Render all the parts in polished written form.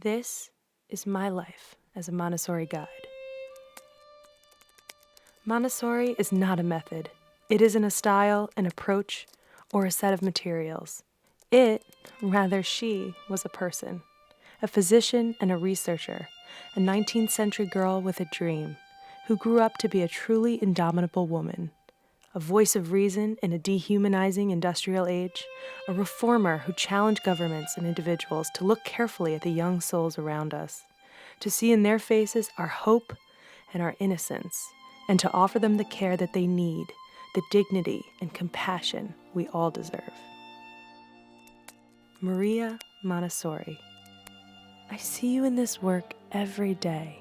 This is my life as a Montessori guide. Montessori is not a method. It isn't a style, an approach, or a set of materials. She was a person, a physician and a researcher, a 19th century girl with a dream, who grew up to be a truly indomitable woman, a voice of reason in a dehumanizing industrial age, a reformer who challenged governments and individuals to look carefully at the young souls around us, to see in their faces our hope and our innocence, and to offer them the care that they need, the dignity and compassion we all deserve. Maria Montessori. I see you in this work every day.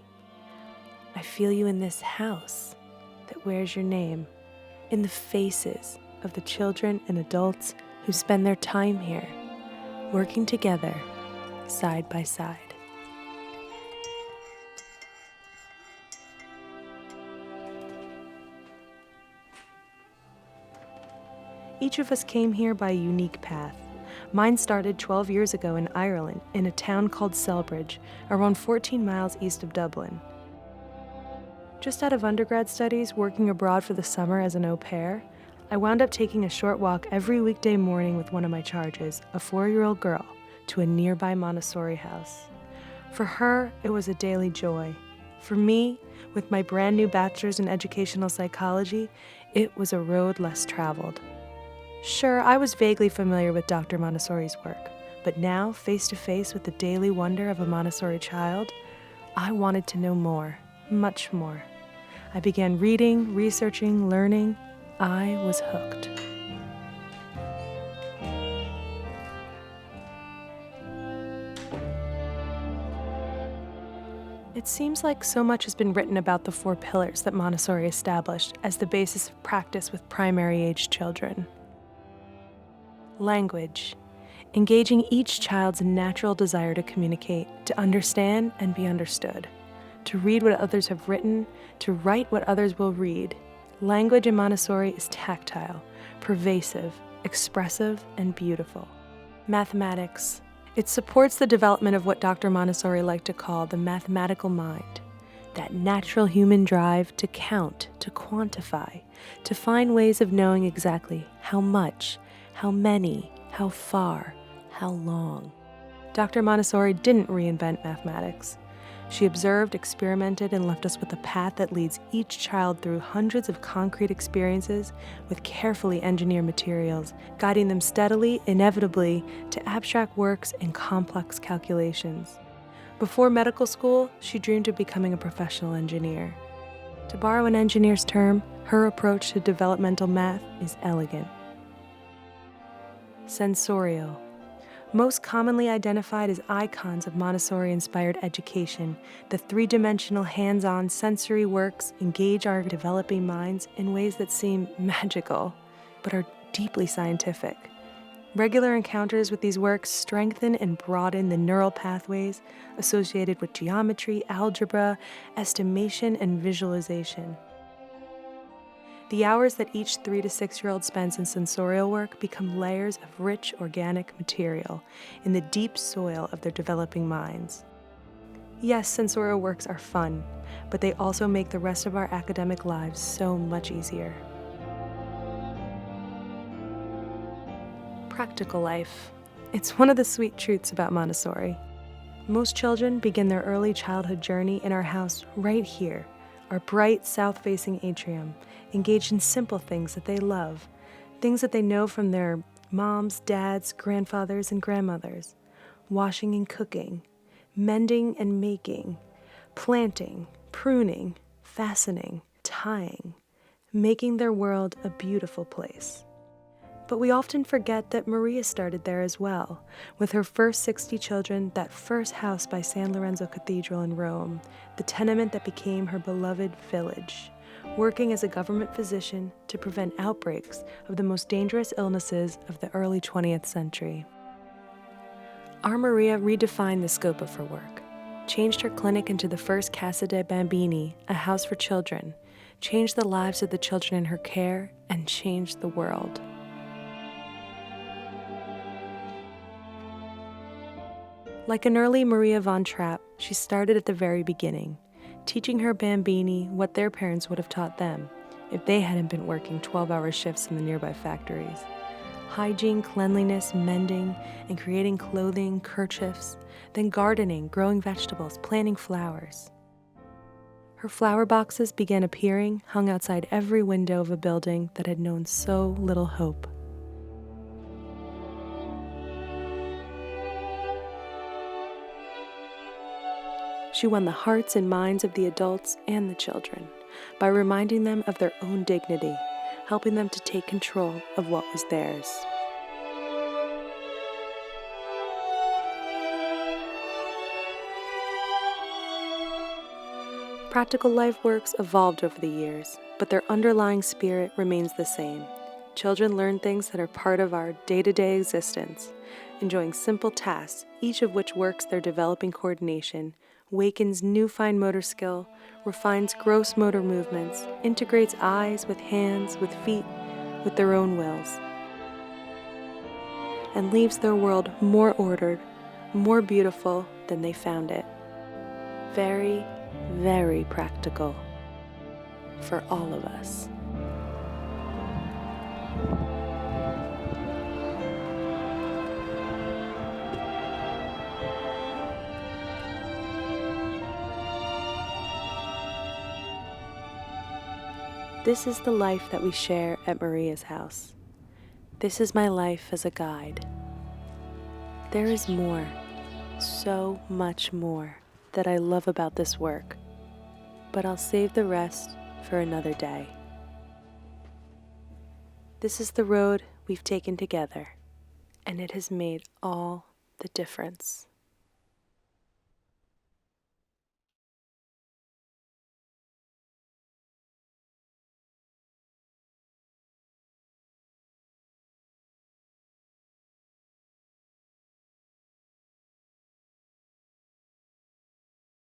I feel you in this house that wears your name, in the faces of the children and adults who spend their time here, working together, side by side. Each of us came here by a unique path. Mine started 12 years ago in Ireland, in a town called Selbridge, around 14 miles east of Dublin. Just out of undergrad studies, working abroad for the summer as an au pair, I wound up taking a short walk every weekday morning with one of my charges, a 4-year-old girl, to a nearby Montessori house. For her, it was a daily joy. For me, with my brand new bachelor's in educational psychology, it was a road less traveled. Sure, I was vaguely familiar with Dr. Montessori's work, but now, face to face with the daily wonder of a Montessori child, I wanted to know more, much more. I began reading, researching, learning. I was hooked. It seems like so much has been written about the 4 pillars that Montessori established as the basis of practice with primary-age children. Language, engaging each child's natural desire to communicate, to understand and be understood, to read what others have written, to write what others will read. Language in Montessori is tactile, pervasive, expressive, and beautiful. Mathematics. It supports the development of what Dr. Montessori liked to call the mathematical mind, that natural human drive to count, to quantify, to find ways of knowing exactly how much, how many, how far, how long. Dr. Montessori didn't reinvent mathematics. She observed, experimented, and left us with a path that leads each child through hundreds of concrete experiences with carefully engineered materials, guiding them steadily, inevitably, to abstract works and complex calculations. Before medical school, she dreamed of becoming a professional engineer. To borrow an engineer's term, her approach to developmental math is elegant. Sensorial. Most commonly identified as icons of Montessori-inspired education, the 3-dimensional hands-on sensory works engage our developing minds in ways that seem magical, but are deeply scientific. Regular encounters with these works strengthen and broaden the neural pathways associated with geometry, algebra, estimation, and visualization. The hours that each 3 to 6-year-old spends in sensorial work become layers of rich organic material in the deep soil of their developing minds. Yes, sensorial works are fun, but they also make the rest of our academic lives so much easier. Practical life. It's one of the sweet truths about Montessori. Most children begin their early childhood journey in our house right here, our bright south-facing atrium, engaged in simple things that they love, things that they know from their moms, dads, grandfathers, and grandmothers. Washing and cooking, mending and making, planting, pruning, fastening, tying, making their world a beautiful place. But we often forget that Maria started there as well, with her first 60 children, that first house by San Lorenzo Cathedral in Rome, the tenement that became her beloved village, working as a government physician to prevent outbreaks of the most dangerous illnesses of the early 20th century. Our Maria redefined the scope of her work, changed her clinic into the first Casa dei Bambini, a house for children, changed the lives of the children in her care, and changed the world. Like an early Maria von Trapp, she started at the very beginning, teaching her bambini what their parents would have taught them if they hadn't been working 12-hour shifts in the nearby factories. Hygiene, cleanliness, mending, and creating clothing, kerchiefs, then gardening, growing vegetables, planting flowers. Her flower boxes began appearing, hung outside every window of a building that had known so little hope. She won the hearts and minds of the adults and the children by reminding them of their own dignity, helping them to take control of what was theirs. Practical life works evolved over the years, but their underlying spirit remains the same. Children learn things that are part of our day-to-day existence, enjoying simple tasks, each of which works their developing coordination, wakens new fine motor skill, refines gross motor movements, integrates eyes with hands, with feet, with their own wills, and leaves their world more ordered, more beautiful than they found it. Very, very practical for all of us. This is the life that we share at Maria's house. This is my life as a guide. There is more, so much more, that I love about this work, but I'll save the rest for another day. This is the road we've taken together, and it has made all the difference.